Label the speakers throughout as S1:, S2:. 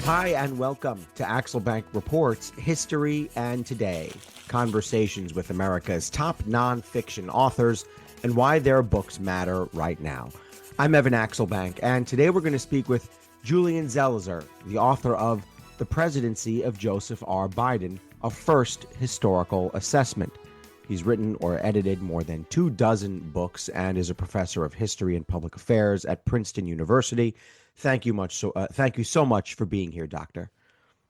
S1: Hi, and welcome to Axelbank Reports History and Today, conversations with America's top nonfiction authors and why their books matter right now. I'm Evan Axelbank, and today we're going to speak with Julian Zelizer, the author of The Presidency of Joseph R. Biden, a first historical assessment. He's written or edited more than 24 books and is a professor of history and public affairs at Princeton University. Thank you so much for being here, Doctor.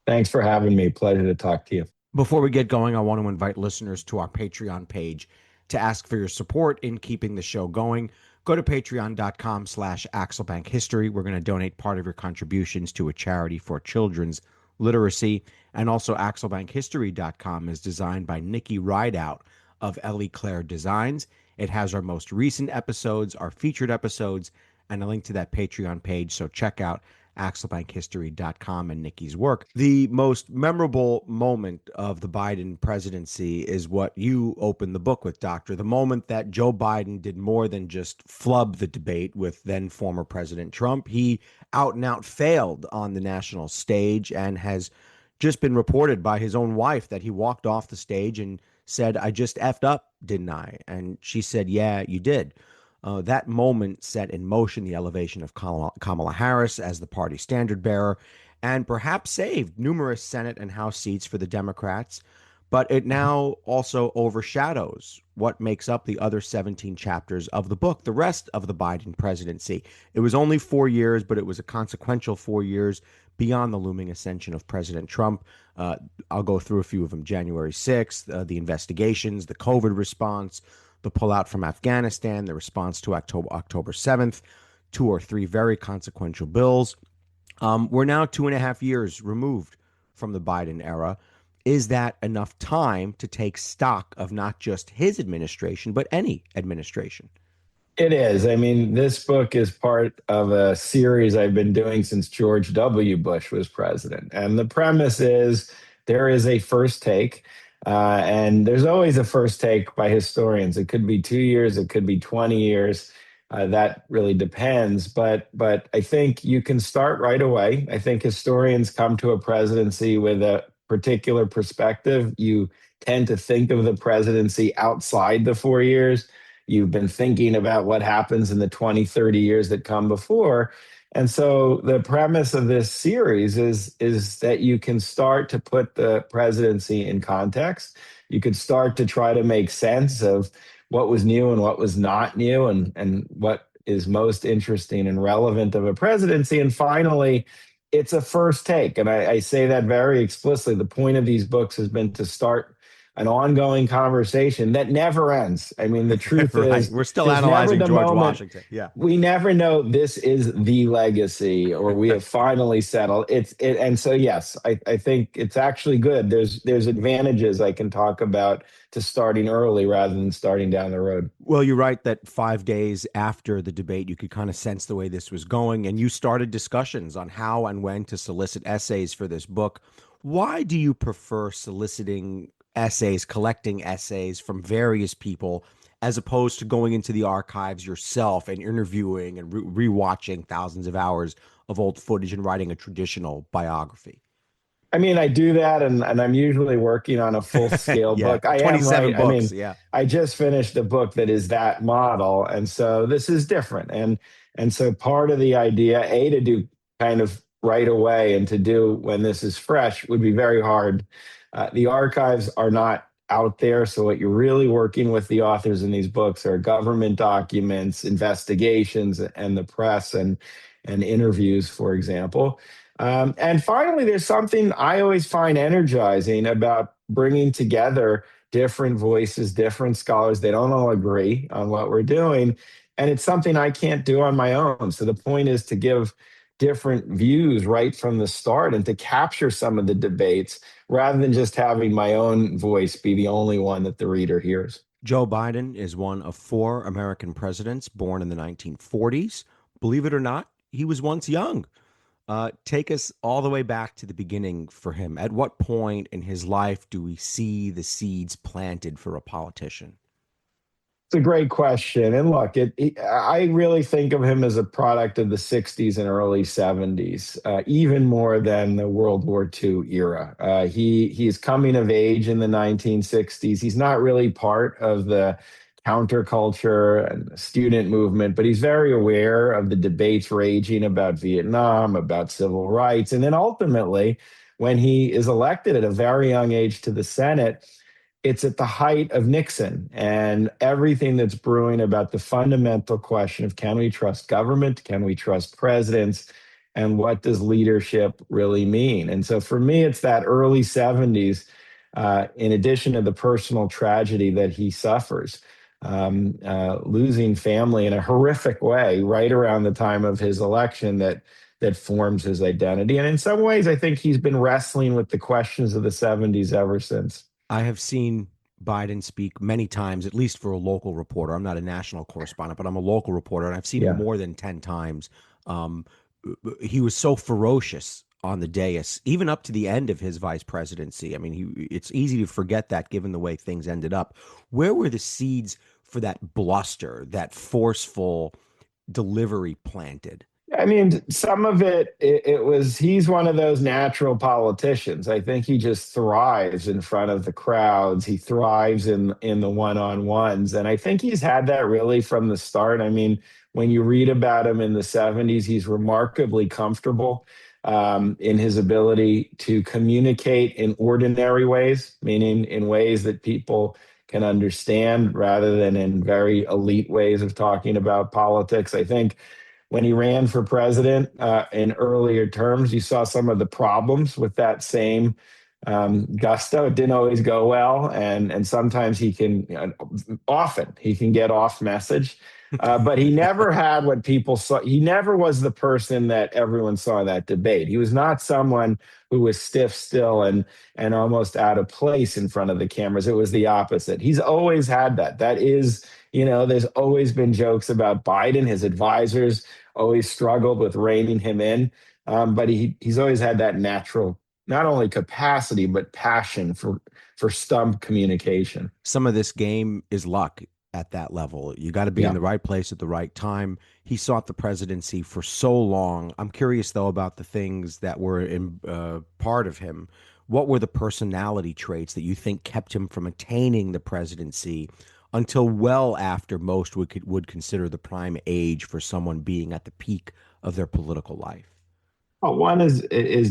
S2: Thanks for having me. Pleasure to talk to you.
S1: Before we get going, I want to invite listeners to our Patreon page to ask for your support in keeping the show going. Go to patreon.com/AxelbankHistory. We're going to donate part of your contributions to a charity for children's literacy. And also AxelbankHistory.com is designed by Nikki Rideout of Ellie Claire Designs. It has our most recent episodes, our featured episodes, and a link to that Patreon page. So check out AxelbankHistory.com and Nikki's work. The most memorable moment of the Biden presidency is what you opened the book with, Doctor. The moment that Joe Biden did more than just flub the debate with then former President Trump. He out and out failed on the national stage and has just been reported by his own wife that he walked off the stage and said, "I just effed up, didn't I?" And she said, "Yeah, you did." That moment set in motion the elevation of Kamala Harris as the party standard bearer and perhaps saved numerous Senate and House seats for the Democrats. But it now also overshadows what makes up the other 17 chapters of the book, the rest of the Biden presidency. It was only 4 years, but it was a consequential 4 years beyond the looming ascension of President Trump. I'll go through a few of them. January 6th, the investigations, the COVID response, the pullout from Afghanistan, the response to October 7th, 2 or 3 very consequential bills. We're now 2.5 years removed from the Biden era. Is that enough time to take stock of not just his administration, but any administration?
S2: It is. I mean, this book is part of a series I've been doing since George W. Bush was president. And the premise is there is a first take, and there's always a first take by historians. It could be 2 years, it could be 20 years. That really depends. But I think you can start right away. I think historians come to a presidency with a particular perspective. You tend to think of the presidency outside the 4 years. You've been thinking about what happens in the 20, 30 years that come before. And so the premise of this series is that you can start to put the presidency in context. You could start to try to make sense of what was new and what was not new and what is most interesting and relevant of a presidency. And finally, it's a first take. And I say that very explicitly. The point of these books has been to start an ongoing conversation that never ends. I mean, the truth
S1: Right.
S2: is,
S1: We're still
S2: there's never
S1: analyzing
S2: the
S1: George
S2: moment
S1: Washington. Yeah.
S2: we never know this is the legacy or we have finally settled. And so yes, I think it's actually good. There's advantages I can talk about to starting early rather than starting down the road.
S1: Well, you're right that 5 days after the debate, you could kind of sense the way this was going, and you started discussions on how and when to solicit essays for this book. Why do you prefer soliciting essays, collecting essays from various people, as opposed to going into the archives yourself and interviewing and rewatching thousands of hours of old footage and writing a traditional biography?
S2: I mean, I do that, and I'm usually working on a full scale
S1: Yeah,
S2: book. I am
S1: 27
S2: right. I
S1: books.
S2: mean,
S1: Yeah.
S2: I just finished a book that is that model, and so this is different. And so part of the idea, to do kind of right away and to do when this is fresh would be very hard. The archives are not out there, so what you're really working with the authors in these books are government documents, investigations, and the press and interviews, for example. And finally, there's something I always find energizing about bringing together different voices, different scholars. They don't all agree on what we're doing. And it's something I can't do on my own. So the point is to give different views right from the start and to capture some of the debates rather than just having my own voice be the only one that the reader hears.
S1: Joe Biden is one of 4 American presidents born in the 1940s. Believe it or not, he was once young. Take us all the way back to the beginning for him. At what point in his life do we see the seeds planted for a politician?
S2: It's a great question. And look, I really think of him as a product of the 60s and early 70s, even more than the World War II era. He's coming of age in the 1960s. He's not really part of the counterculture and the student movement, but he's very aware of the debates raging about Vietnam, about civil rights. And then ultimately, when he is elected at a very young age to the Senate, it's at the height of Nixon and everything that's brewing about the fundamental question of, can we trust government? Can we trust presidents? And what does leadership really mean? And so for me, it's that early 70s, in addition to the personal tragedy that he suffers, losing family in a horrific way right around the time of his election, that forms his identity. And in some ways, I think he's been wrestling with the questions of the 70s ever since.
S1: I have seen Biden speak many times, at least for a local reporter. I'm not a national correspondent, but I'm a local reporter, and I've seen him
S2: Yeah.
S1: more than 10 times. Um, he was so ferocious on the dais, even up to the end of his vice presidency. I mean, it's easy to forget that given the way things ended up. Where were the seeds for that bluster, that forceful delivery planted?
S2: I mean, some of it was, he's one of those natural politicians. I think he just thrives in front of the crowds. He thrives in the one-on-ones. And I think he's had that really from the start. I mean, when you read about him in the 70s, he's remarkably comfortable in his ability to communicate in ordinary ways, meaning in ways that people can understand rather than in very elite ways of talking about politics. I think when he ran for president in earlier terms, you saw some of the problems with that same gusto. It didn't always go well, and sometimes he can, often he can get off message. But he never had what people saw. He never was the person that everyone saw in that debate. He was not someone who was stiff still and almost out of place in front of the cameras. It was the opposite. He's always had that. That is, there's always been jokes about Biden. His advisors always struggled with reining him in. But he's always had that natural, not only capacity, but passion for stump communication.
S1: Some of this game is luck at that level. You got to be in
S2: Yeah.
S1: the right place at the right time. He sought the presidency for so long. I'm curious, though, about the things that were in part of him. What were the personality traits that you think kept him from attaining the presidency until well after most would consider the prime age for someone being at the peak of their political life?
S2: Well, one is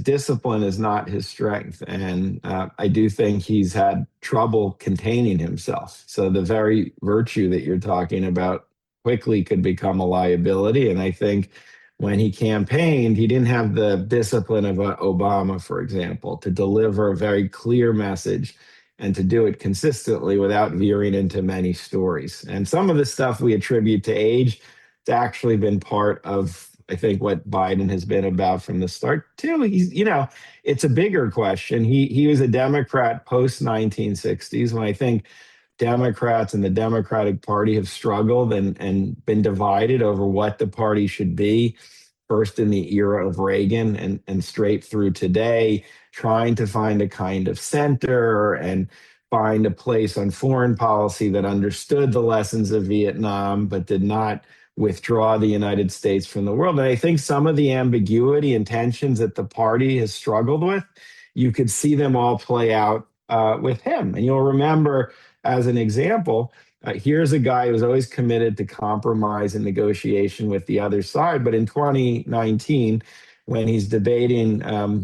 S2: discipline is not his strength, and I do think he's had trouble containing himself. So the very virtue that you're talking about quickly could become a liability. And I think when he campaigned, he didn't have the discipline of Obama, for example, to deliver a very clear message and to do it consistently without veering into many stories. And some of the stuff we attribute to age, it's actually been part of, I think, what Biden has been about from the start too. It's a bigger question. He was a Democrat post 1960s, when I think Democrats and the Democratic Party have struggled and been divided over what the party should be. First in the era of Reagan and straight through today, trying to find a kind of center and find a place on foreign policy that understood the lessons of Vietnam, but did not withdraw the United States from the world. And I think some of the ambiguity and tensions that the party has struggled with, you could see them all play out with him. And you'll remember, as an example, here's a guy who's always committed to compromise and negotiation with the other side. But in 2019, when he's debating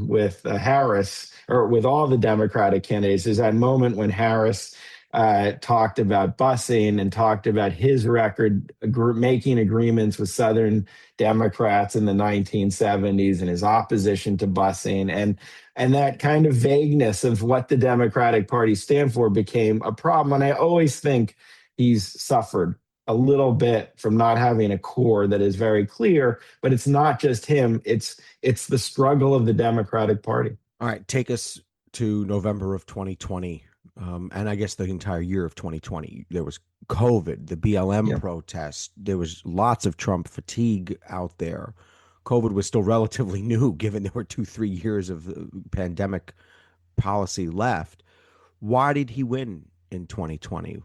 S2: with Harris, or with all the Democratic candidates, is that moment when Harris talked about busing and talked about his record making agreements with Southern Democrats in the 1970s and his opposition to busing, and that kind of vagueness of what the Democratic Party stand for became a problem. And I always think he's suffered a little bit from not having a core that is very clear. But it's not just him; it's the struggle of the Democratic Party.
S1: All right, take us to November of 2020, and I guess the entire year of 2020. There was COVID, the BLM
S2: Yeah.
S1: protests. There was lots of Trump fatigue out there. COVID was still relatively new, given there were 3 years of pandemic policy left. Why did he win in 2020?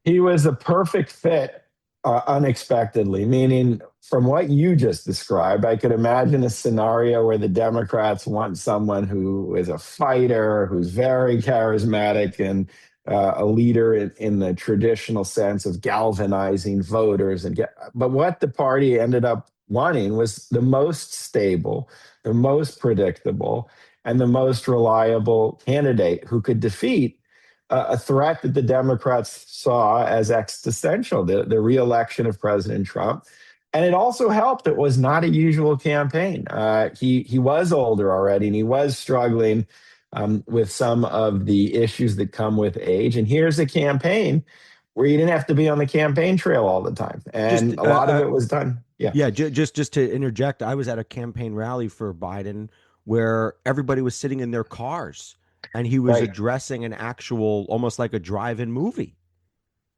S2: He was a perfect fit unexpectedly, meaning from what you just described, I could imagine a scenario where the Democrats want someone who is a fighter, who's very charismatic and a leader in the traditional sense of galvanizing voters. But what the party ended up wanting was the most stable, the most predictable, and the most reliable candidate who could defeat a threat that the Democrats saw as existential, the reelection of President Trump. And it also helped. It was not a usual campaign. He was older already, and he was struggling with some of the issues that come with age. And here's a campaign where you didn't have to be on the campaign trail all the time,
S1: Just
S2: and a lot of it was done. Yeah,
S1: Yeah, just to interject, I was at a campaign rally for Biden where everybody was sitting in their cars and he was
S2: right.
S1: addressing an actual, almost like a drive-in movie.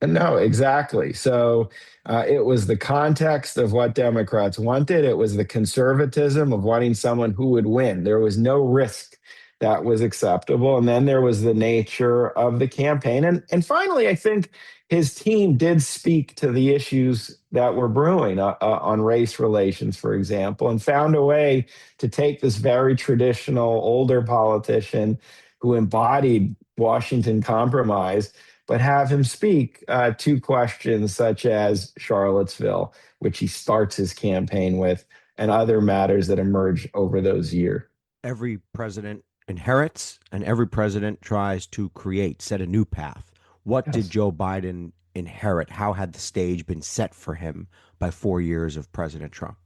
S2: No, exactly. So it was the context of what Democrats wanted. It was the conservatism of wanting someone who would win. There was no risk that was acceptable. And then there was the nature of the campaign. And finally, I think his team did speak to the issues that were brewing on race relations, for example, and found a way to take this very traditional older politician who embodied Washington compromise but have him speak to questions such as Charlottesville, which he starts his campaign with, and other matters that emerge over those years.
S1: Every president inherits and every president tries to create, set a new path. What did
S2: Yes.
S1: Joe Biden inherit? How had the stage been set for him by 4 years of President Trump?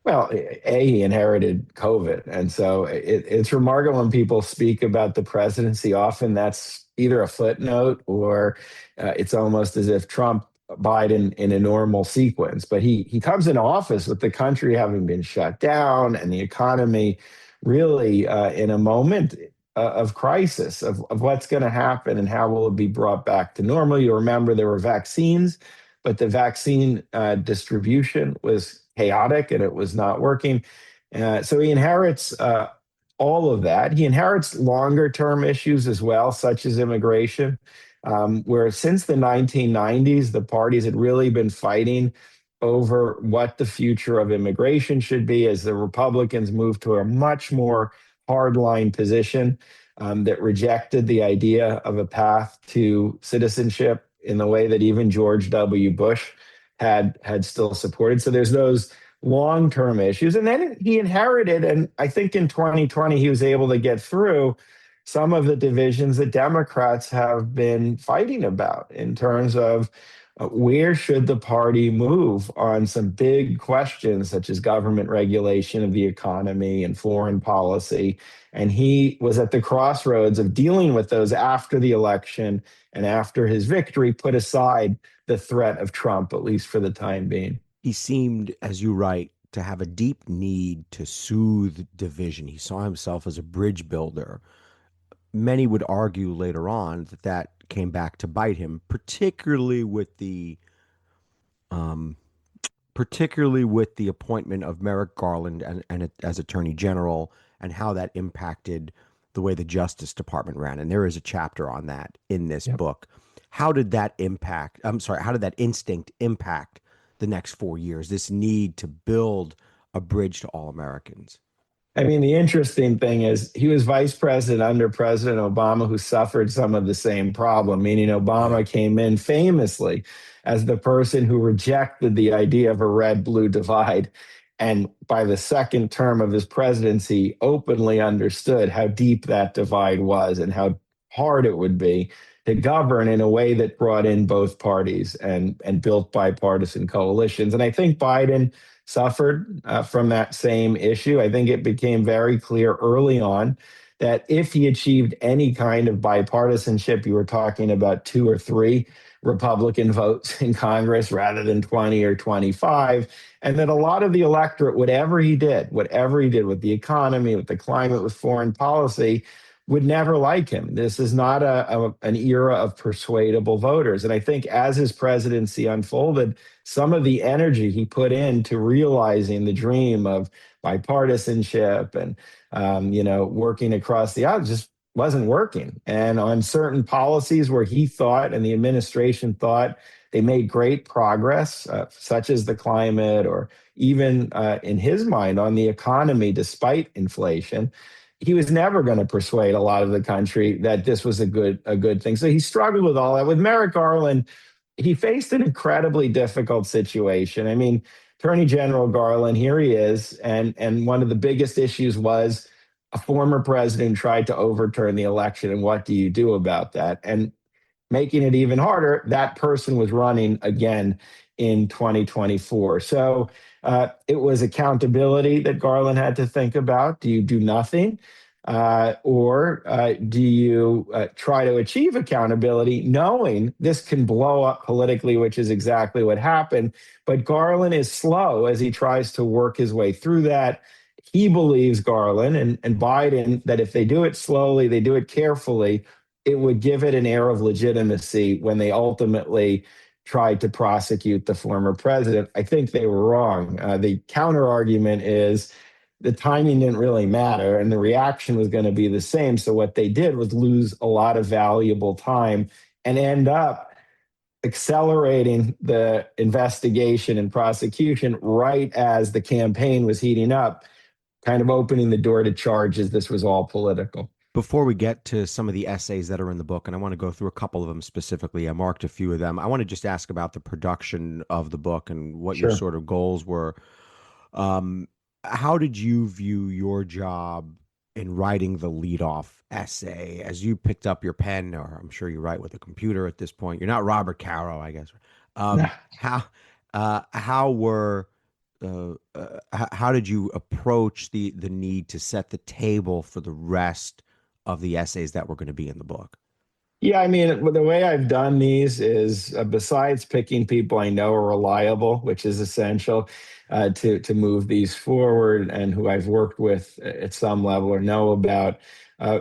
S2: Well, he inherited COVID. And so it's remarkable when people speak about the presidency. Often that's either a footnote or it's almost as if Trump, Biden in a normal sequence. But he comes into office with the country having been shut down and the economy really in a moment of crisis of what's going to happen and how will it be brought back to normal. You remember there were vaccines, but the vaccine distribution was chaotic and it was not working. So he inherits all of that. He inherits longer term issues as well, such as immigration, where since the 1990s, the parties had really been fighting over what the future of immigration should be as the Republicans moved to a much more hardline position that rejected the idea of a path to citizenship in the way that even George W. Bush had still supported. So there's those long-term issues. And then he inherited, and I think in 2020 he was able to get through some of the divisions that Democrats have been fighting about in terms of where should the party move on some big questions such as government regulation of the economy and foreign policy. And he was at the crossroads of dealing with those after the election and after his victory, put aside the threat of Trump, at least for the time being.
S1: He seemed, as you write, to have a deep need to soothe division. He saw himself as a bridge builder. Many would argue later on that that came back to bite him, um, particularly with the appointment of Merrick Garland as Attorney General and how that impacted the way the Justice Department ran. And there is a chapter on that in this
S2: Yep.
S1: book. How did that impact? I'm sorry. How did that instinct impact the next 4 years? This need to build a bridge to all Americans.
S2: I mean, the interesting thing is he was vice president under President Obama, who suffered some of the same problem, meaning
S1: Yeah.
S2: Obama came in famously as the person who rejected the idea of a red blue divide. And by the second term of his presidency, openly understood how deep that divide was and how hard it would be to govern in a way that brought in both parties and built bipartisan coalitions. And I think Biden suffered from that same issue. I think it became very clear early on that if he achieved any kind of bipartisanship, you were talking about two or three Republican votes in Congress rather than 20 or 25. And that a lot of the electorate, whatever he did with the economy, with the climate, with foreign policy, would never like him. This is not an era of persuadable voters. And I think as his presidency unfolded, some of the energy he put into realizing the dream of bipartisanship and working across the aisle just wasn't working. And on certain policies where he thought and the administration thought they made great progress, such as the climate, or even in his mind on the economy, despite inflation, he was never going to persuade a lot of the country that this was a good thing. So he struggled with all that. With Merrick Garland, he faced an incredibly difficult situation. I mean, Attorney General Garland, here he is, and one of the biggest issues was a former president tried to overturn the election, and what do you do about that? And making it even harder, that person was running again in 2024. So it was accountability that Garland had to think about. Do you do nothing? Or do you try to achieve accountability, knowing this can blow up politically, which is exactly what happened? But Garland is slow as he tries to work his way through that. He believes, Garland and Biden, that if they do it slowly, they do it carefully, it would give it an air of legitimacy when they ultimately tried to prosecute the former president. I think they were wrong. The counter argument is the timing didn't really matter and the reaction was going to be the same. So what they did was lose a lot of valuable time and end up accelerating the investigation and prosecution right as the campaign was heating up, kind of opening the door to charges. This was all political.
S1: Before we get to some of the essays that are in the book, and I want to go through a couple of them specifically, I marked a few of them. I want to just ask about the production of the book and what your
S2: Sure.
S1: sort of goals were. Um, how did you view your job in writing the leadoff essay as you picked up your pen, or I'm sure you write with a computer at this point? You're not Robert Caro, I guess. How were how did you approach the need to set the table for the rest of the essays that were going to be in the book?
S2: Yeah, I mean, the way I've done these is besides picking people I know are reliable, which is essential to move these forward, and who I've worked with at some level or know about.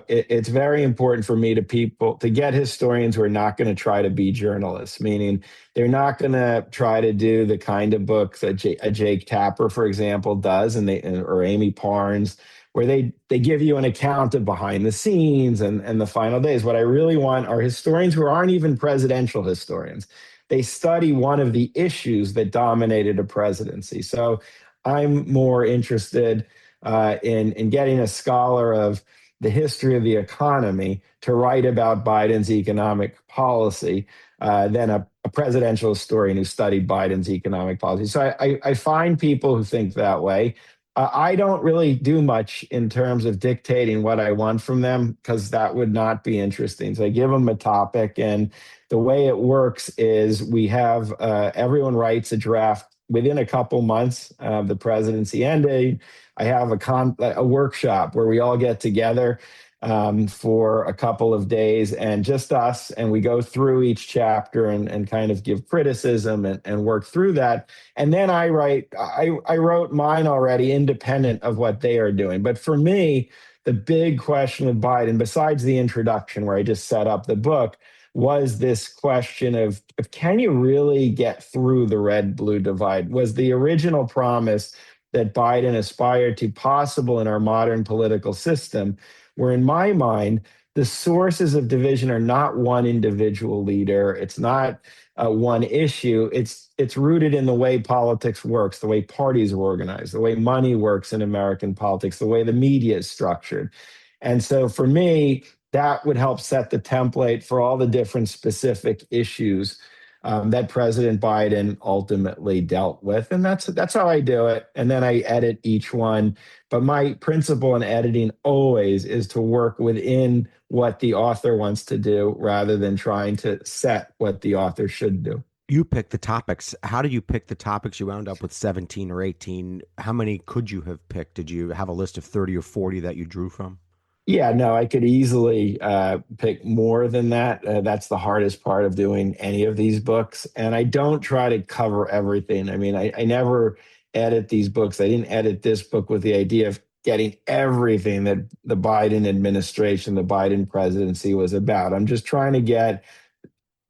S2: It's very important for me to get historians who are not going to try to be journalists, meaning they're not going to try to do the kind of books that a Jake Tapper, for example, does, or Amy Parnes, where they give you an account of behind the scenes and the final days. What I really want are historians who aren't even presidential historians. They study one of the issues that dominated a presidency. So I'm more interested in getting a scholar of the history of the economy to write about Biden's economic policy than a presidential historian who studied Biden's economic policy. So I find people who think that way. I don't really do much in terms of dictating what I want from them, because that would not be interesting. So I give them a topic, and the way it works is we have everyone writes a draft within a couple months of the presidency ending. I have a workshop where we all get together for a couple of days, and just us, and we go through each chapter and kind of give criticism and work through that. And then I wrote mine already independent of what they are doing. But for me, the big question with Biden, besides the introduction where I just set up the book, was this question of can you really get through the red blue divide? Was the original promise that Biden aspired to possible in our modern political system, where in my mind, the sources of division are not one individual leader. It's not one issue. It's rooted in the way politics works, the way parties are organized, the way money works in American politics, the way the media is structured. And so for me, that would help set the template for all the different specific issues that President Biden ultimately dealt with. And that's how I do it. And then I edit each one. But my principle in editing always is to work within what the author wants to do rather than trying to set what the author should do.
S1: You picked the topics. How did you pick the topics? You wound up with 17 or 18. How many could you have picked? Did you have a list of 30 or 40 that you drew from?
S2: Yeah, no, I could easily pick more than that. That's the hardest part of doing any of these books. And I don't try to cover everything. I mean, I never edit these books. I didn't edit this book with the idea of getting everything that the Biden administration, the Biden presidency was about. I'm just trying to get,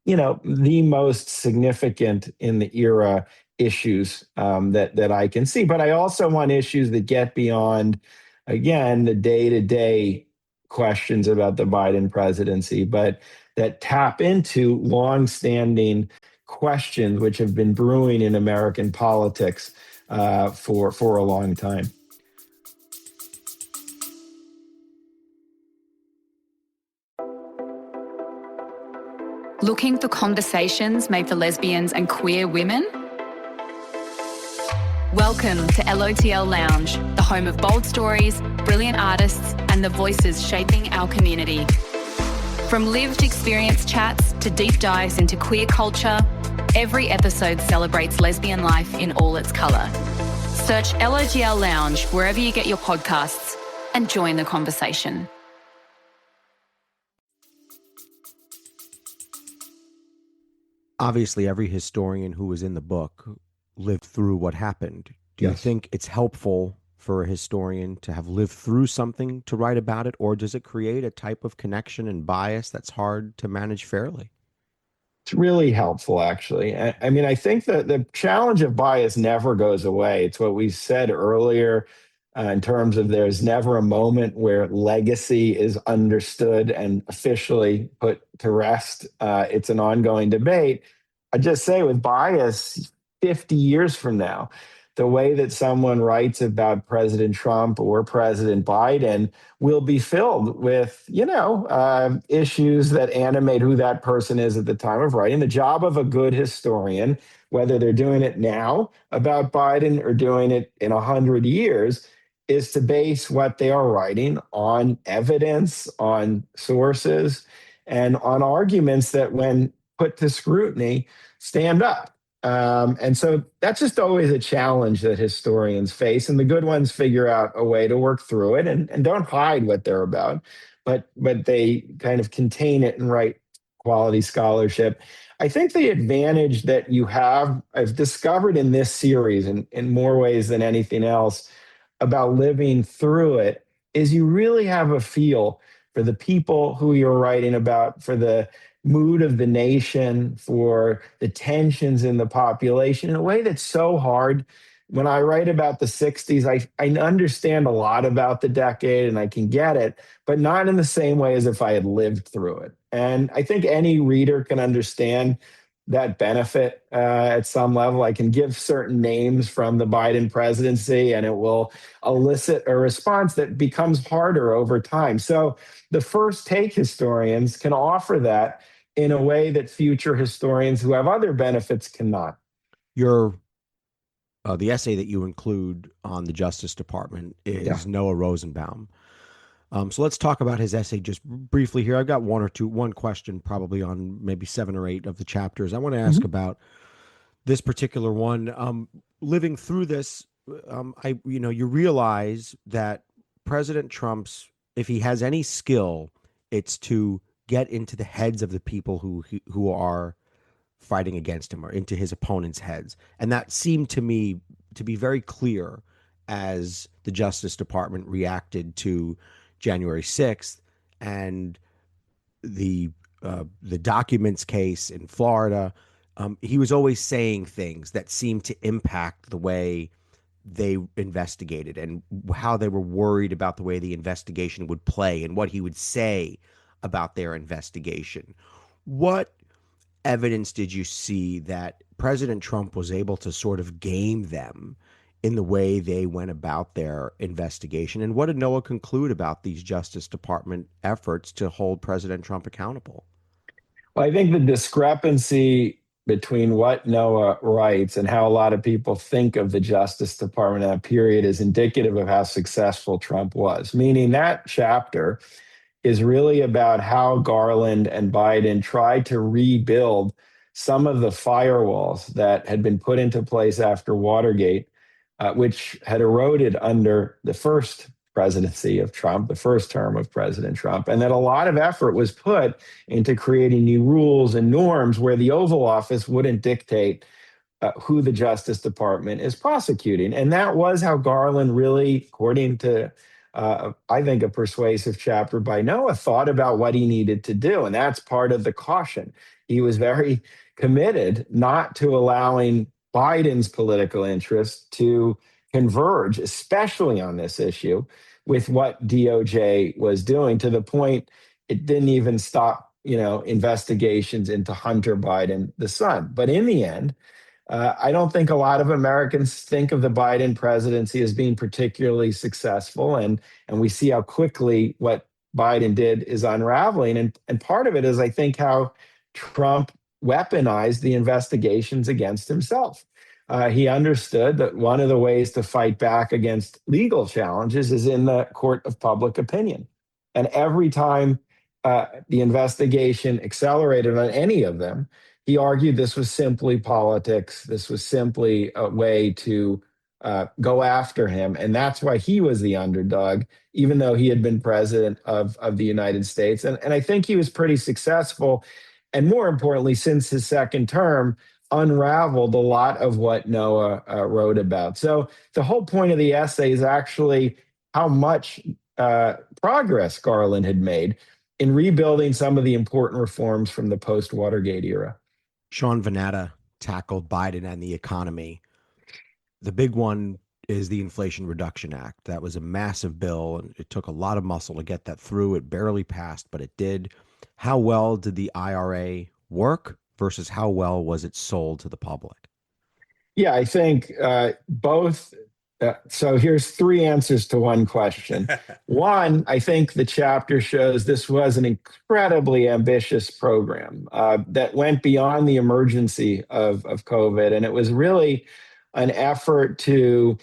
S2: the most significant in the era issues that I can see. But I also want issues that get beyond, again, the day to day questions about the Biden presidency, but that tap into longstanding questions which have been brewing in American politics for a long time.
S3: Looking for conversations made for lesbians and queer women? Welcome to LOTL Lounge, the home of bold stories, brilliant artists, and the voices shaping our community. From lived experience chats to deep dives into queer culture, every episode celebrates lesbian life in all its colour. Search LOTL Lounge wherever you get your podcasts and join the conversation.
S1: Obviously, every historian who was in the book lived through what happened. Do you think it's helpful for a historian to have lived through something to write about it, or does it create a type of connection and bias that's hard to manage fairly?
S2: It's really helpful, actually. I mean, I think that the challenge of bias never goes away. It's what we said earlier in terms of there's never a moment where legacy is understood and officially put to rest. It's an ongoing debate. I just say with bias, 50 years from now, the way that someone writes about President Trump or President Biden will be filled with, issues that animate who that person is at the time of writing. The job of a good historian, whether they're doing it now about Biden or doing it in 100 years, is to base what they are writing on evidence, on sources, and on arguments that, when put to scrutiny, stand up. And so that's just always a challenge that historians face, and the good ones figure out a way to work through it and don't hide what they're about, but they kind of contain it and write quality scholarship. I think the advantage that I've discovered in this series in more ways than anything else about living through it, is you really have a feel for the people who you're writing about, for the mood of the nation, for the tensions in the population in a way that's so hard. When I write about the 60s, I understand a lot about the decade and I can get it, but not in the same way as if I had lived through it. And I think any reader can understand that benefit at some level. I can give certain names from the Biden presidency and it will elicit a response that becomes harder over time. So the first take historians can offer that in a way that future historians who have other benefits cannot.
S1: The essay that you include on the Justice Department is Noah Rosenbaum. So let's talk about his essay just briefly here. I've got one question probably on maybe 7 or 8 of the chapters. I want to ask about this particular one. Living through this, you realize that President Trump's, if he has any skill, it's to get into the heads of the people who are fighting against him, or into his opponents' heads. And that seemed to me to be very clear as the Justice Department reacted to January 6th and the documents case in Florida. He was always saying things that seemed to impact the way they investigated and how they were worried about the way the investigation would play and what he would say about their investigation. What evidence did you see that President Trump was able to sort of game them in the way they went about their investigation? And what did Noah conclude about these Justice Department efforts to hold President Trump accountable?
S2: Well, I think the discrepancy between what Noah writes and how a lot of people think of the Justice Department in that period is indicative of how successful Trump was. Meaning that chapter is really about how Garland and Biden tried to rebuild some of the firewalls that had been put into place after Watergate, which had eroded under the first presidency of Trump, the first term of President Trump, and that a lot of effort was put into creating new rules and norms where the Oval Office wouldn't dictate who the Justice Department is prosecuting. And that was how Garland really, according to I think a persuasive chapter by Noah, thought about what he needed to do. And that's part of the caution. He was very committed not to allowing Biden's political interests to converge, especially on this issue, with what DOJ was doing, to the point it didn't even stop, investigations into Hunter Biden, the son. But in the end, I don't think a lot of Americans think of the Biden presidency as being particularly successful, and we see how quickly what Biden did is unraveling. And part of it is, I think, how Trump weaponized the investigations against himself. He understood that one of the ways to fight back against legal challenges is in the court of public opinion. And every time the investigation accelerated on any of them, he argued this was simply politics. This was simply a way to go after him. And that's why he was the underdog, even though he had been president of the United States. And I think he was pretty successful. And more importantly, since his second term, unraveled a lot of what Noah wrote about. So the whole point of the essay is actually how much progress Garland had made in rebuilding some of the important reforms from the post-Watergate era.
S1: Sean Vanatta tackled Biden and the economy. The big one is the Inflation Reduction Act. That was a massive bill, and it took a lot of muscle to get that through. It barely passed, but it did. How well did the IRA work versus how well was it sold to the public?
S2: Yeah, I think both. So here's three answers to one question. One, I think the chapter shows this was an incredibly ambitious program that went beyond the emergency of COVID. And it was really an effort to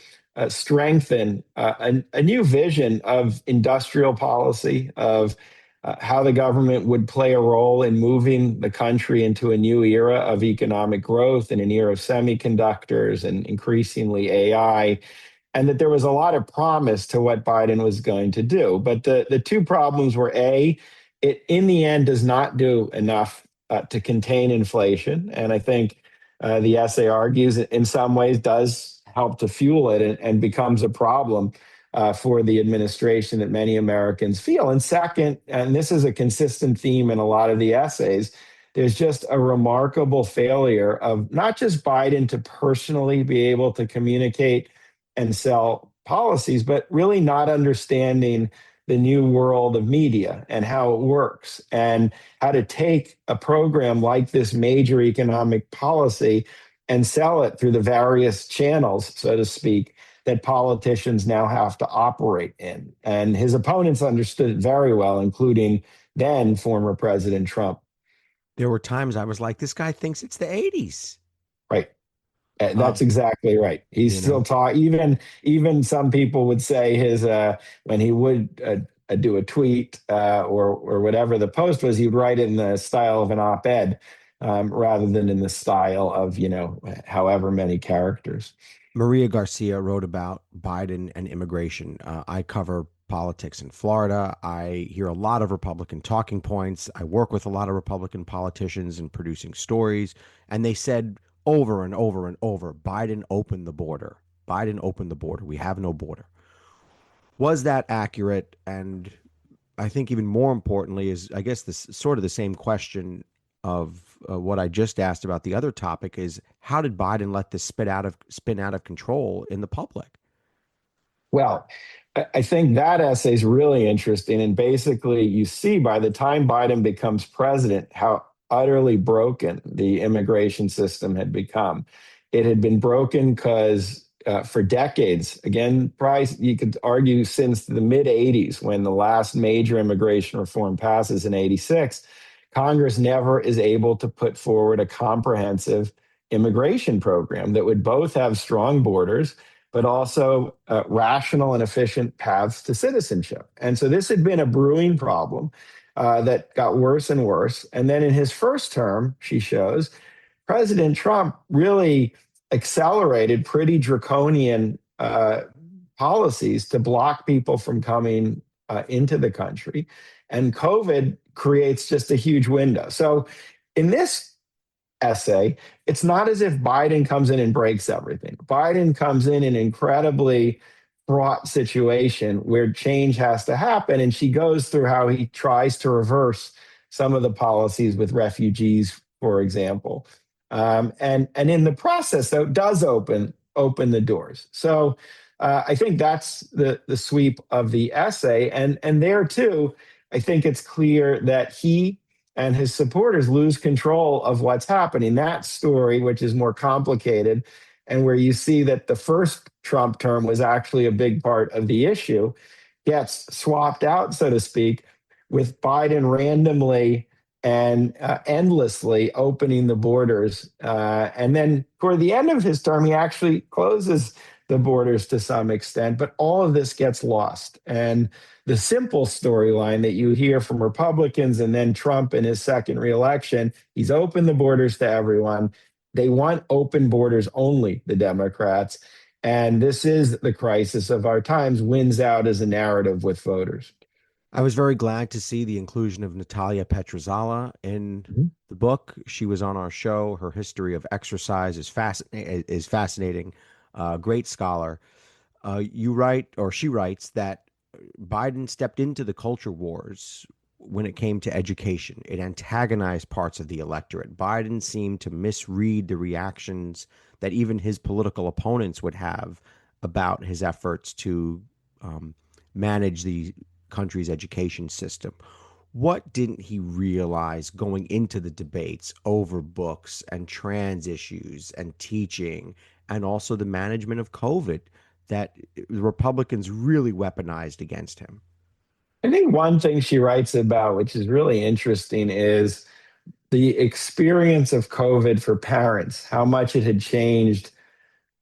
S2: strengthen a new vision of industrial policy, of how the government would play a role in moving the country into a new era of economic growth and an era of semiconductors and increasingly AI, and that there was a lot of promise to what Biden was going to do. But the two problems were, A, it in the end does not do enough to contain inflation. And I think the essay argues it in some ways does help to fuel it and becomes a problem for the administration that many Americans feel. And second, and this is a consistent theme in a lot of the essays, there's just a remarkable failure of not just Biden to personally be able to communicate and sell policies, but really not understanding the new world of media and how it works and how to take a program like this major economic policy and sell it through the various channels, so to speak, that politicians now have to operate in. And his opponents understood it very well, including then former President Trump.
S1: There were times I was like, this guy thinks it's the 80s.
S2: Right. That's exactly right. He's still talking. Even some people would say his when he would do a tweet or whatever the post was, he would write it in the style of an op-ed rather than in the style of however many characters.
S1: Maria Garcia wrote about Biden and immigration. I cover politics in Florida. I hear a lot of Republican talking points. I work with a lot of Republican politicians in producing stories, and they said over and over and over, Biden opened the border. Biden opened the border. We have no border. Was that accurate? And I think even more importantly is, I guess, this sort of the same question of what I just asked about the other topic is, how did Biden let this spin out of control in the public?
S2: Well, I think that essay is really interesting. And basically, you see by the time Biden becomes president, how utterly broken the immigration system had become. It had been broken because for decades, again, you could argue since the mid-'80s, when the last major immigration reform passes in '86, Congress never is able to put forward a comprehensive immigration program that would both have strong borders, but also rational and efficient paths to citizenship. And so this had been a brewing problem that got worse and worse. And then in his first term, she shows, President Trump really accelerated pretty draconian policies to block people from coming into the country. And COVID creates just a huge window. So in this essay, it's not as if Biden comes in and breaks everything. Biden comes in an incredibly fraught situation where change has to happen. And she goes through how he tries to reverse some of the policies with refugees, for example. And in the process, though, it does open the doors. So I think that's the sweep of the essay. And there too, I think it's clear that he and his supporters lose control of what's happening. That story, which is more complicated, and where you see that the first Trump term was actually a big part of the issue, gets swapped out, so to speak, with Biden randomly and endlessly opening the borders. And then toward the end of his term, he actually closes the borders to some extent, but all of this gets lost. And the simple storyline that you hear from Republicans and then Trump in his second reelection, he's opened the borders to everyone. They want open borders only, the Democrats. And this is the crisis of our times, wins out as a narrative with voters.
S1: I was very glad to see the inclusion of Natalia Petrozzala in the book. She was on our show. Her history of exercise is fascinating. Great scholar. You write, or she writes, that Biden stepped into the culture wars when it came to education. It antagonized parts of the electorate. Biden seemed to misread the reactions that even his political opponents would have about his efforts to manage the country's education system. What didn't he realize going into the debates over books and trans issues and teaching and also the management of COVID that the Republicans really weaponized against him?
S2: I think one thing she writes about, which is really interesting, is the experience of COVID for parents, how much it had changed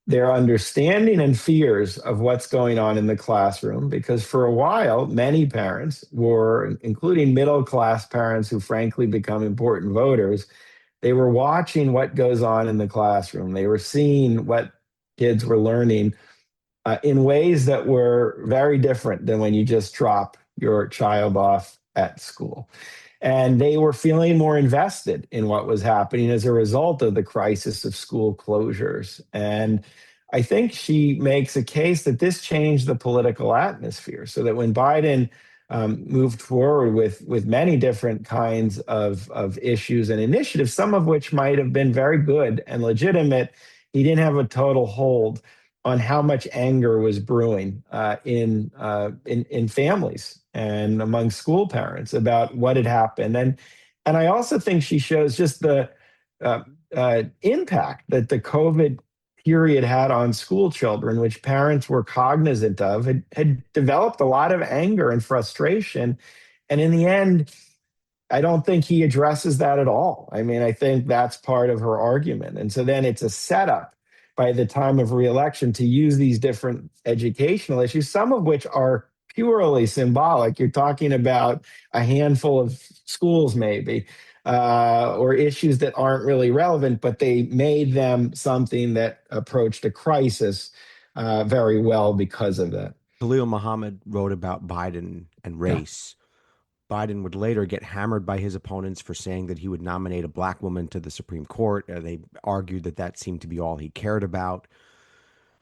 S2: their understanding and fears of what's going on in the classroom. Because for a while, many parents were, including middle-class parents who frankly become important voters, they were watching what goes on in the classroom. They were seeing what kids were learning in ways that were very different than when you just drop your child off at school. And they were feeling more invested in what was happening as a result of the crisis of school closures. And I think she makes a case that this changed the political atmosphere, so that when Biden moved forward with many different kinds of issues and initiatives, some of which might have been very good and legitimate, he didn't have a total hold on how much anger was brewing in families and among school parents about what had happened. And I also think she shows just the impact that the COVID period had on school children, which parents were cognizant of, had developed a lot of anger and frustration. And in the end, I don't think he addresses that at all. I mean, I think that's part of her argument. And so then it's a setup by the time of reelection to use these different educational issues, some of which are purely symbolic. You're talking about a handful of schools maybe, or issues that aren't really relevant, but they made them something that approached a crisis very well because of that.
S1: Khalil Muhammad wrote about Biden and race. Biden would later get hammered by his opponents for saying that he would nominate a black woman to the Supreme Court. They argued that that seemed to be all he cared about.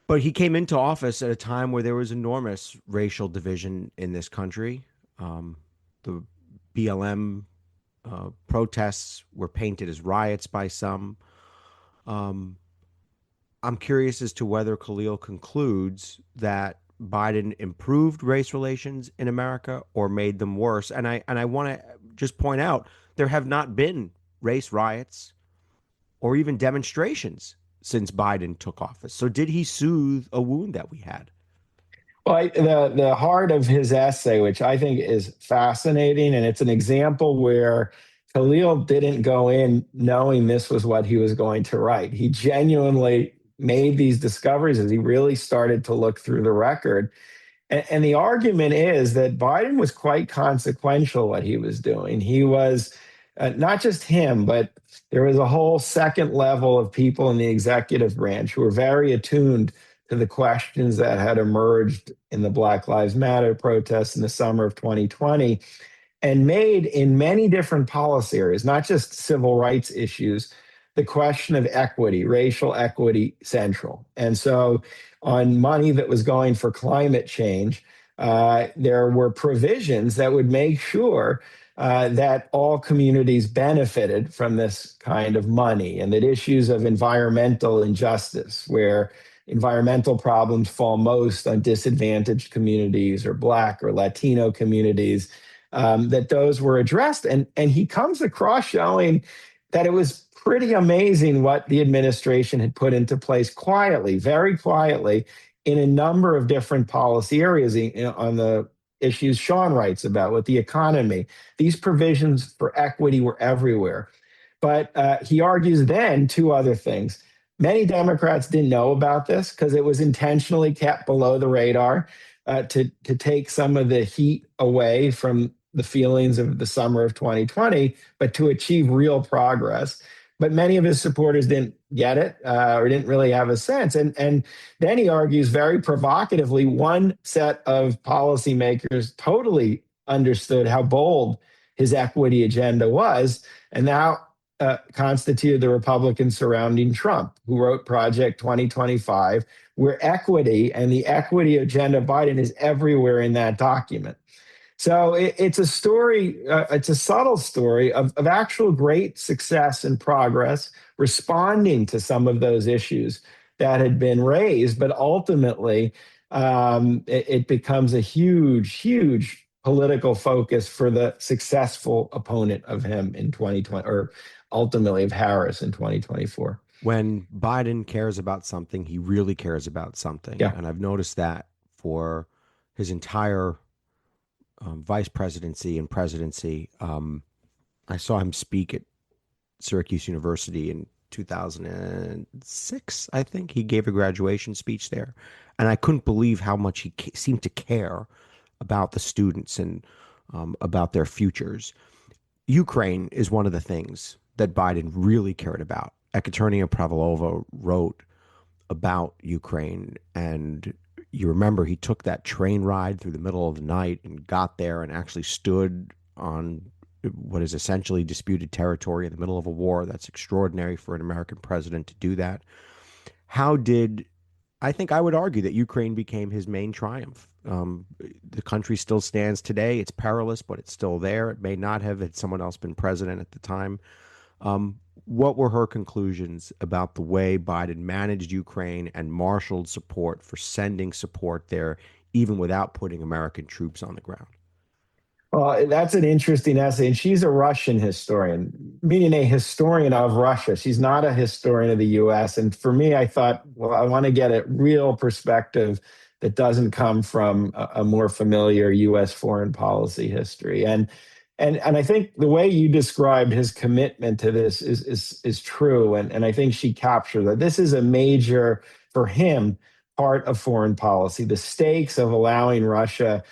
S1: But he came into office at a time where there was enormous racial division in this country. The BLM protests were painted as riots by some. I'm curious as to whether Khalil concludes that Biden improved race relations in America or made them worse. And I want to just point out, there have not been race riots or even demonstrations since Biden took office. So did he soothe a wound that we had?
S2: Well, the heart of his essay, which I think is fascinating, and it's an example where Khalil didn't go in knowing this was what he was going to write. He genuinely made these discoveries as he really started to look through the record. And the argument is that Biden was quite consequential what he was doing. He was not just him, but there was a whole second level of people in the executive branch who were very attuned to the questions that had emerged in the Black Lives Matter protests in the summer of 2020 and made in many different policy areas, not just civil rights issues, the question of equity, racial equity, central. And so on money that was going for climate change, there were provisions that would make sure that all communities benefited from this kind of money, and that issues of environmental injustice, where environmental problems fall most on disadvantaged communities or Black or Latino communities, that those were addressed. And he comes across showing that it was pretty amazing what the administration had put into place quietly, very quietly, in a number of different policy areas on the issues Sean writes about with the economy. These provisions for equity were everywhere. But he argues then two other things. Many Democrats didn't know about this because it was intentionally kept below the radar to take some of the heat away from the feelings of the summer of 2020, but to achieve real progress. But many of his supporters didn't get it or didn't really have a sense. And then he argues very provocatively, one set of policymakers totally understood how bold his equity agenda was, and now constituted the Republicans surrounding Trump, who wrote Project 2025, where equity and the equity agenda of Biden is everywhere in that document. So it's a story, it's a subtle story of actual great success and progress, responding to some of those issues that had been raised, but ultimately it becomes a huge political focus for the successful opponent of him in 2020, or ultimately of Harris in 2024.
S1: When Biden cares about something, he really cares about something.
S2: Yeah.
S1: And I've noticed that for his entire vice presidency and presidency. I saw him speak at Syracuse University in 2006, I think. He gave a graduation speech there. And I couldn't believe how much he seemed to care about the students and about their futures. Ukraine is one of the things that Biden really cared about. Ekaterina Pravalova wrote about Ukraine, and you remember he took that train ride through the middle of the night and got there and actually stood on what is essentially disputed territory in the middle of a war. That's extraordinary for an American president to do that. I think I would argue that Ukraine became his main triumph. The country still stands today. It's perilous, but it's still there. It may not have had someone else been president at the time. What were her conclusions about the way Biden managed Ukraine and marshaled support for sending support there, even without putting American troops on the ground?
S2: Well, that's an interesting essay. And she's a Russian historian, meaning a historian of Russia. She's not a historian of the US. And for me, I thought, well, I want to get a real perspective that doesn't come from a more familiar US foreign policy history. And I think the way you described his commitment to this is true. And I think she captured that. This is a major, for him, part of foreign policy. The stakes of allowing Russia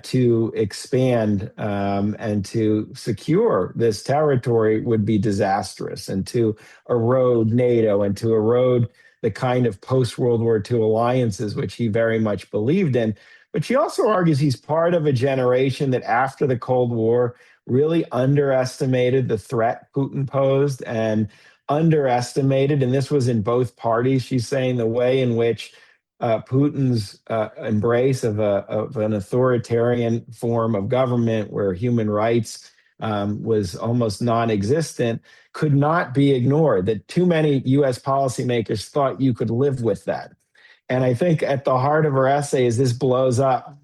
S2: to expand and to secure this territory would be disastrous, and to erode NATO and to erode the kind of post-World War II alliances which he very much believed in. But she also argues he's part of a generation that after the Cold War really underestimated the threat Putin posed, and underestimated, and this was in both parties, she's saying, the way in which Putin's embrace of an authoritarian form of government where human rights was almost non-existent could not be ignored, that too many U.S. policymakers thought you could live with that. And I think at the heart of her essay is this blows up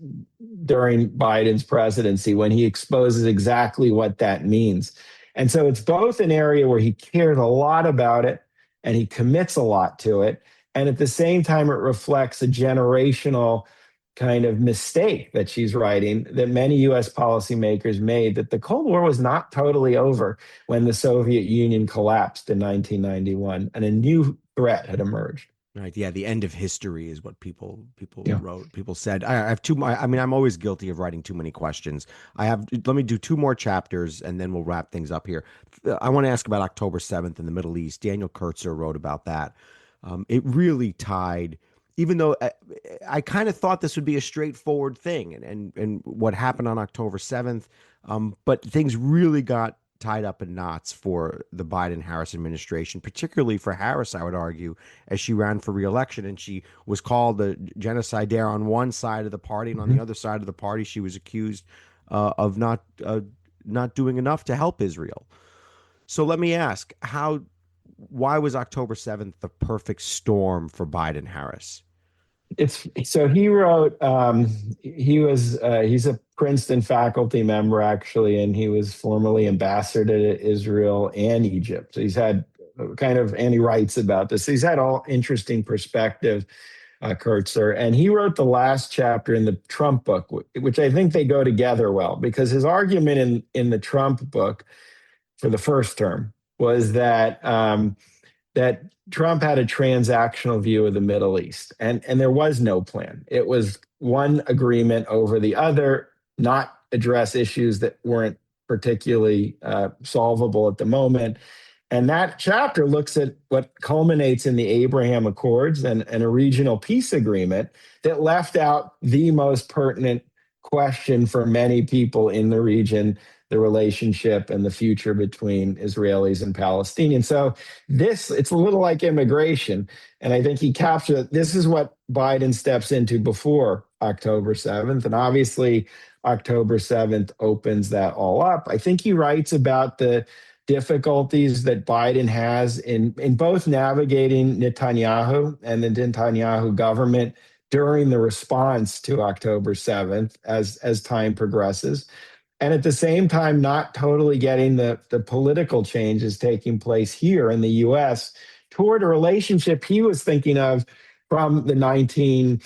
S2: during Biden's presidency when he exposes exactly what that means. And so it's both an area where he cares a lot about it and he commits a lot to it. And at the same time, it reflects a generational kind of mistake that she's writing that many U.S. policymakers made, that the Cold War was not totally over when the Soviet Union collapsed in 1991 and a new threat had emerged.
S1: Right. Yeah. The end of history is what people wrote. People said, I have I'm always guilty of writing too many questions. Let me do two more chapters and then we'll wrap things up here. I want to ask about October 7th in the Middle East. Daniel Kurtzer wrote about that. It really tied, even though I kind of thought this would be a straightforward thing and what happened on October 7th. But things really got tied up in knots for the Biden-Harris administration, particularly for Harris, I would argue, as she ran for re-election, and she was called a genocidaire on one side of the party, and on the other side of the party, she was accused of not doing enough to help Israel. So let me ask, why was October 7th the perfect storm for Biden Harris?
S2: It's so he wrote. He's a Princeton faculty member actually, and he was formerly ambassador to Israel and Egypt. So he's had kind of, and he writes about this. So he's had all interesting perspective, Kurtzer, and he wrote the last chapter in the Trump book, which I think they go together well, because his argument in the Trump book for the first term was that that Trump had a transactional view of the Middle East, and there was no plan. It was one agreement over the other, not address issues that weren't particularly solvable at the moment. And that chapter looks at what culminates in the Abraham Accords and a regional peace agreement that left out the most pertinent question for many people in the region, the relationship and the future between Israelis and Palestinians. So it's a little like immigration. And I think he captured, this is what Biden steps into before October 7th. And obviously October 7th opens that all up. I think he writes about the difficulties that Biden has in both navigating Netanyahu and the Netanyahu government during the response to October 7th as time progresses. And at the same time, not totally getting the political changes taking place here in the US toward a relationship he was thinking of from the 1960s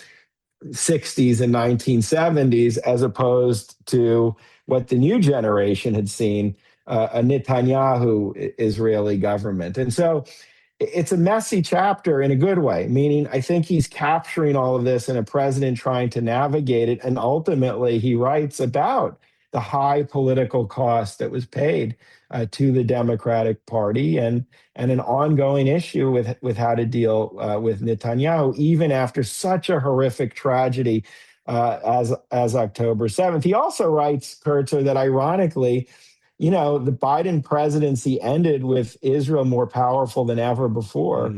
S2: and 1970s, as opposed to what the new generation had seen, a Netanyahu Israeli government. And so it's a messy chapter in a good way, meaning I think he's capturing all of this in a president trying to navigate it. And ultimately, he writes about the high political cost that was paid to the Democratic Party and an ongoing issue with how to deal with Netanyahu, even after such a horrific tragedy as October 7th. He also writes, Kurtzer, that ironically, the Biden presidency ended with Israel more powerful than ever before,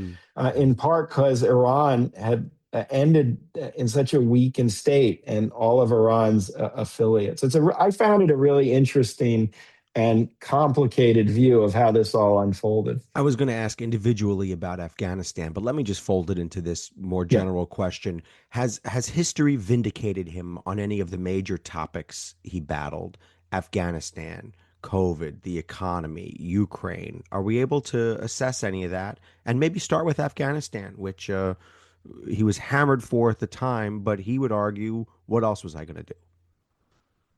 S2: in part because Iran had ended in such a weakened state and all of Iran's affiliates. I found it a really interesting and complicated view of how this all unfolded.
S1: I was going to ask individually about Afghanistan, but let me just fold it into this more general question. Has history vindicated him on any of the major topics he battled? Afghanistan, COVID, the economy, Ukraine. Are we able to assess any of that? And maybe start with Afghanistan, which he was hammered for at the time, but he would argue, what else was I going to do?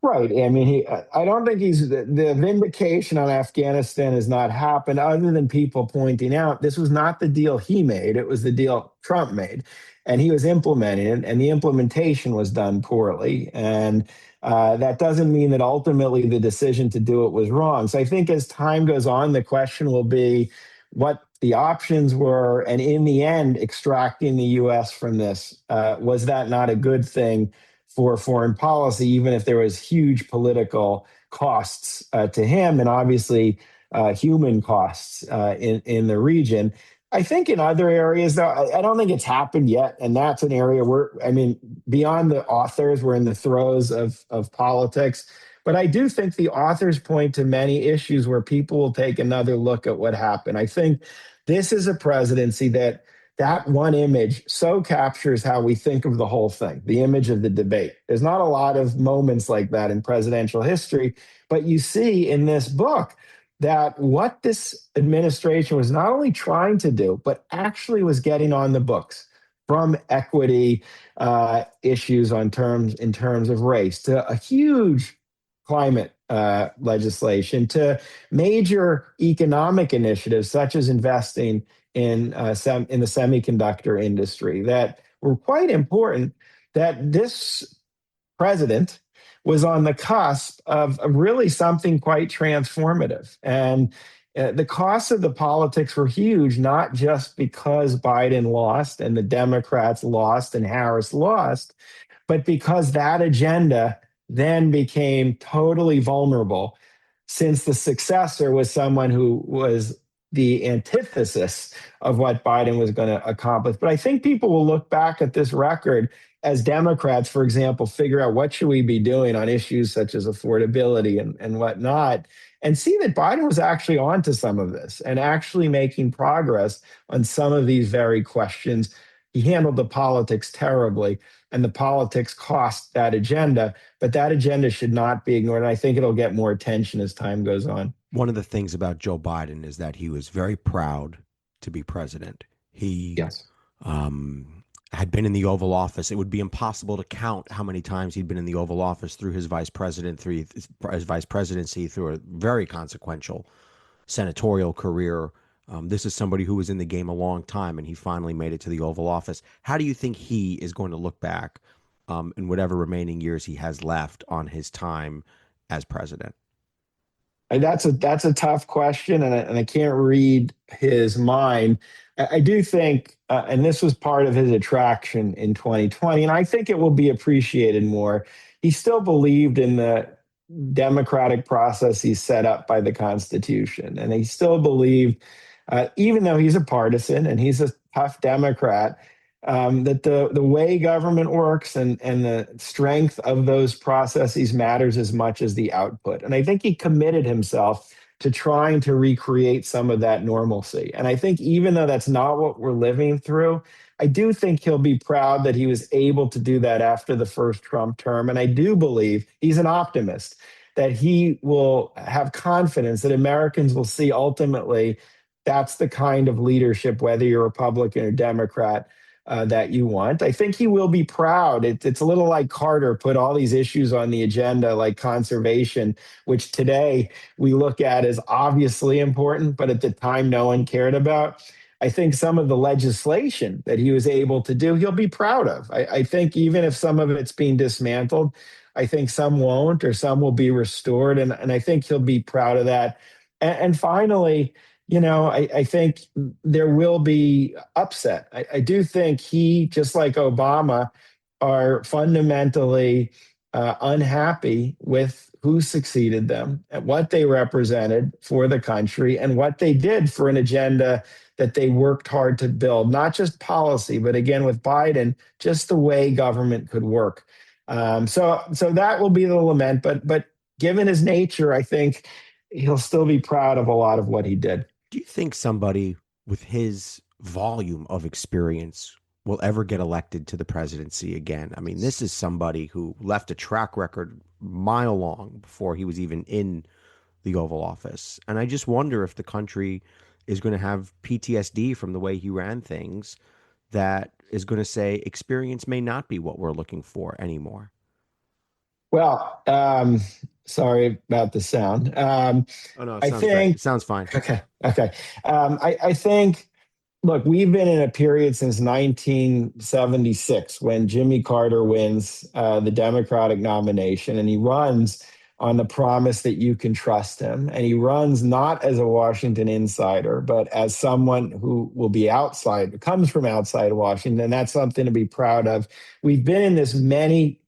S2: Right. I mean, I don't think the vindication on Afghanistan has not happened, other than people pointing out this was not the deal he made. It was the deal Trump made, and he was implementing it, and the implementation was done poorly. And that doesn't mean that ultimately the decision to do it was wrong. So I think as time goes on, the question will be what the options were, and in the end, extracting the U.S. from this. Was that not a good thing for foreign policy, even if there was huge political costs to him, and obviously human costs in the region? I think in other areas, though, I don't think it's happened yet. And that's an area where, beyond the authors, we're in the throes of politics. But I do think the authors point to many issues where people will take another look at what happened. I think this is a presidency that one image so captures how we think of the whole thing, the image of the debate. There's not a lot of moments like that in presidential history, but you see in this book that what this administration was not only trying to do, but actually was getting on the books, from equity issues in terms of race to a huge climate legislation to major economic initiatives such as investing in the semiconductor industry that were quite important, that this president was on the cusp of really something quite transformative. And the costs of the politics were huge, not just because Biden lost and the Democrats lost and Harris lost, but because that agenda then became totally vulnerable, since the successor was someone who was the antithesis of what Biden was going to accomplish. But I think people will look back at this record as Democrats, for example, figure out what should we be doing on issues such as affordability and whatnot, and see that Biden was actually onto some of this and actually making progress on some of these very questions. He handled the politics terribly, and the politics cost that agenda, but that agenda should not be ignored. And I think it'll get more attention as time goes on.
S1: One of the things about Joe Biden is that he was very proud to be president. He
S2: Yes.
S1: Had been in the Oval Office. It would be impossible to count how many times he'd been in the Oval Office through his vice presidency, through a very consequential senatorial career. This is somebody who was in the game a long time, and he finally made it to the Oval Office. How do you think he is going to look back in whatever remaining years he has left on his time as president?
S2: And that's a tough question, and I can't read his mind. I do think, and this was part of his attraction in 2020, and I think it will be appreciated more. He still believed in the democratic processes set up by the Constitution, and he still believed, even though he's a partisan and he's a tough Democrat, that the way government works and the strength of those processes matters as much as the output. And I think he committed himself to trying to recreate some of that normalcy. And I think even though that's not what we're living through, I do think he'll be proud that he was able to do that after the first Trump term. And I do believe he's an optimist, that he will have confidence that Americans will see ultimately that's the kind of leadership, whether you're Republican or Democrat, that you want. I think he will be proud. It's a little like Carter put all these issues on the agenda, like conservation, which today we look at as obviously important, but at the time no one cared about. I think some of the legislation that he was able to do, he'll be proud of. I think even if some of it's being dismantled, I think some won't, or some will be restored. And I think he'll be proud of that. And finally, I think there will be upset. I do think he, just like Obama, are fundamentally unhappy with who succeeded them and what they represented for the country and what they did for an agenda that they worked hard to build, not just policy, but again, with Biden, just the way government could work. So that will be the lament. But given his nature, I think he'll still be proud of a lot of what he did.
S1: Do you think somebody with his volume of experience will ever get elected to the presidency again? I mean, this is somebody who left a track record mile long before he was even in the Oval Office. And I just wonder if the country is going to have PTSD from the way he ran things, that is going to say experience may not be what we're looking for anymore.
S2: Well, sorry about the sound.
S1: Oh, no, it sounds great. It sounds fine.
S2: Okay. I think, look, we've been in a period since 1976 when Jimmy Carter wins the Democratic nomination, and he runs on the promise that you can trust him. And he runs not as a Washington insider, but as someone who will be outside, comes from outside Washington. And that's something to be proud of. We've been in this multiple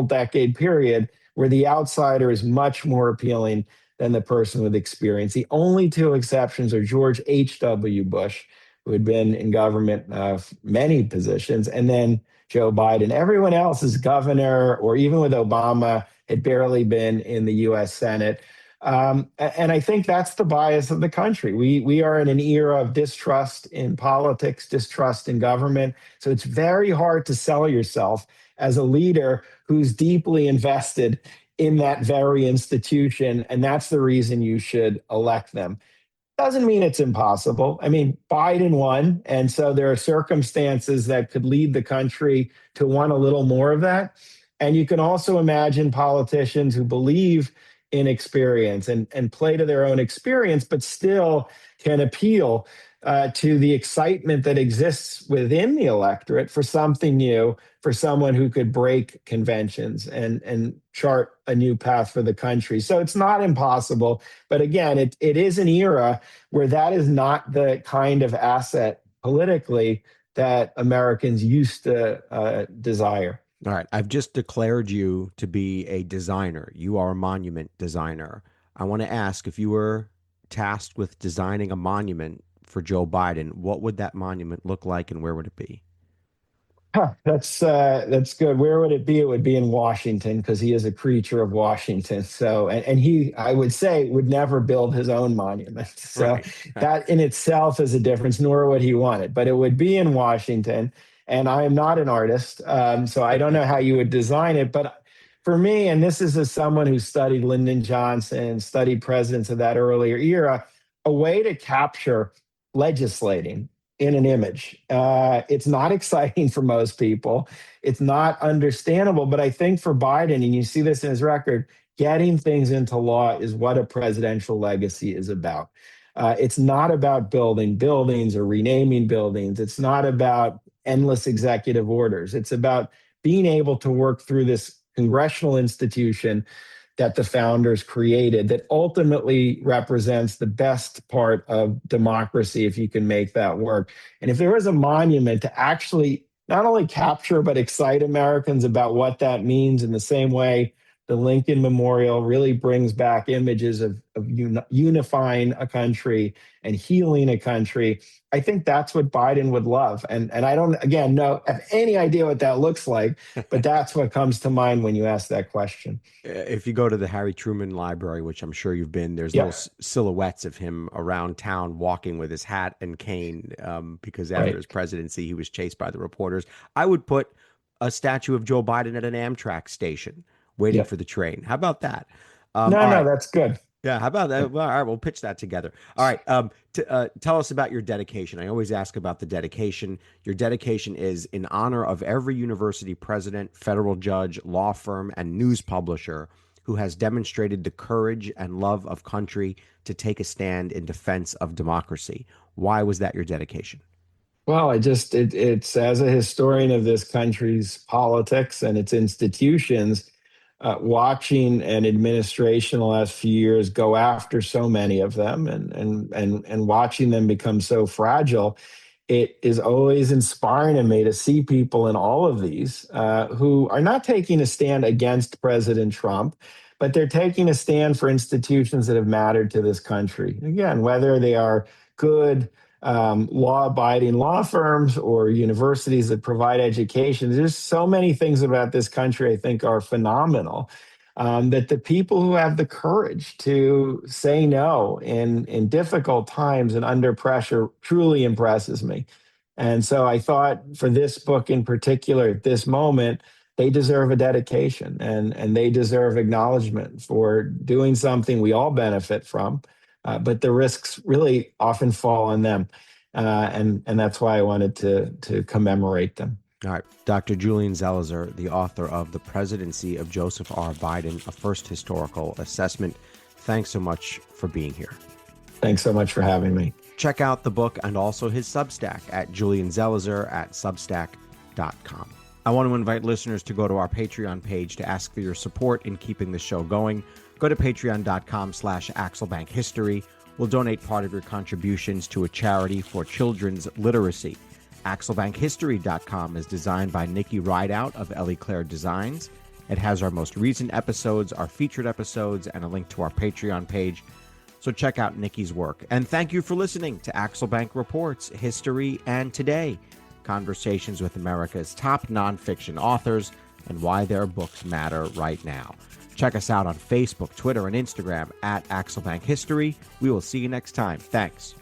S2: decade period where the outsider is much more appealing than the person with experience. The only two exceptions are George H.W. Bush, who had been in government many positions, and then Joe Biden. Everyone else is governor, or even with Obama, had barely been in the U.S. Senate. And I think that's the bias of the country. We are in an era of distrust in politics, distrust in government. So it's very hard to sell yourself as a leader who's deeply invested in that very institution. And that's the reason you should elect them. Doesn't mean it's impossible. I mean, Biden won. And so there are circumstances that could lead the country to want a little more of that. And you can also imagine politicians who believe in experience and play to their own experience, but still can appeal to the excitement that exists within the electorate for something new, for someone who could break conventions and chart a new path for the country. So it's not impossible. But again, it is an era where that is not the kind of asset politically that Americans used to desire.
S1: All right. I've just declared you to be a designer. You are a monument designer. I want to ask, if you were tasked with designing a monument for Joe Biden, what would that monument look like and where would it be?
S2: Huh, that's good. Where would it be? It would be in Washington because he is a creature of Washington. So, and he, I would say, would never build his own monument. So
S1: Right.
S2: that in itself is a difference, nor would he want it. But it would be in Washington. And I am not an artist, so I don't know how you would design it. But for me, and this is as someone who studied Lyndon Johnson, studied presidents of that earlier era, a way to capture legislating in an image. It's not exciting for most people. It's not understandable. But I think for Biden, and you see this in his record, getting things into law is what a presidential legacy is about. It's not about building buildings or renaming buildings. It's not about endless executive orders. It's about being able to work through this congressional institution that the founders created that ultimately represents the best part of democracy if you can make that work. And if there was a monument to actually not only capture but excite Americans about what that means in the same way the Lincoln Memorial really brings back images of unifying a country and healing a country, I think that's what Biden would love. And I don't, again, know have any idea what that looks like, but that's what comes to mind when you ask that question.
S1: If you go to the Harry Truman Library, which I'm sure you've been, there's
S2: Yep.
S1: little silhouettes of him around town walking with his hat and cane because after
S2: Right.
S1: his presidency, he was chased by the reporters. I would put a statue of Joe Biden at an Amtrak station waiting
S2: Yep.
S1: for the train. How about that?
S2: No,
S1: All
S2: no,
S1: right.
S2: that's good.
S1: Yeah, how about that? Well, all right, we'll pitch that together. All right, tell us about your dedication. I always ask about the dedication. Your dedication is in honor of every university president, federal judge, law firm, and news publisher who has demonstrated the courage and love of country to take a stand in defense of democracy. Why was that your dedication?
S2: Well, it's as a historian of this country's politics and its institutions, watching an administration the last few years go after so many of them and watching them become so fragile, it is always inspiring to me to see people in all of these who are not taking a stand against President Trump, but they're taking a stand for institutions that have mattered to this country. Again, whether they are good law-abiding law firms or universities that provide education. There's so many things about this country I think are phenomenal. That the people who have the courage to say no in difficult times and under pressure truly impresses me. And so I thought for this book in particular, at this moment, they deserve a dedication and they deserve acknowledgement for doing something we all benefit from. But the risks really often fall on them. And that's why I wanted to commemorate them.
S1: All right, Dr. Julian Zelizer, the author of The Presidency of Joseph R. Biden, a first historical assessment. Thanks so much for being here.
S2: Thanks so much for having me.
S1: Check out the book and also his Substack at Julian Zelizer at substack.com. I want to invite listeners to go to our Patreon page to ask for your support in keeping the show going. Go to patreon.com/AxelBankHistory. We'll donate part of your contributions to a charity for children's literacy. AxelBankHistory.com is designed by Nikki Rideout of Ellie Claire Designs. It has our most recent episodes, our featured episodes, and a link to our Patreon page. So check out Nikki's work. And thank you for listening to Axel Bank Reports, History and Today. Conversations with America's top nonfiction authors and why their books matter right now. Check us out on Facebook, Twitter, and Instagram at Axel Bank History. We will see you next time. Thanks.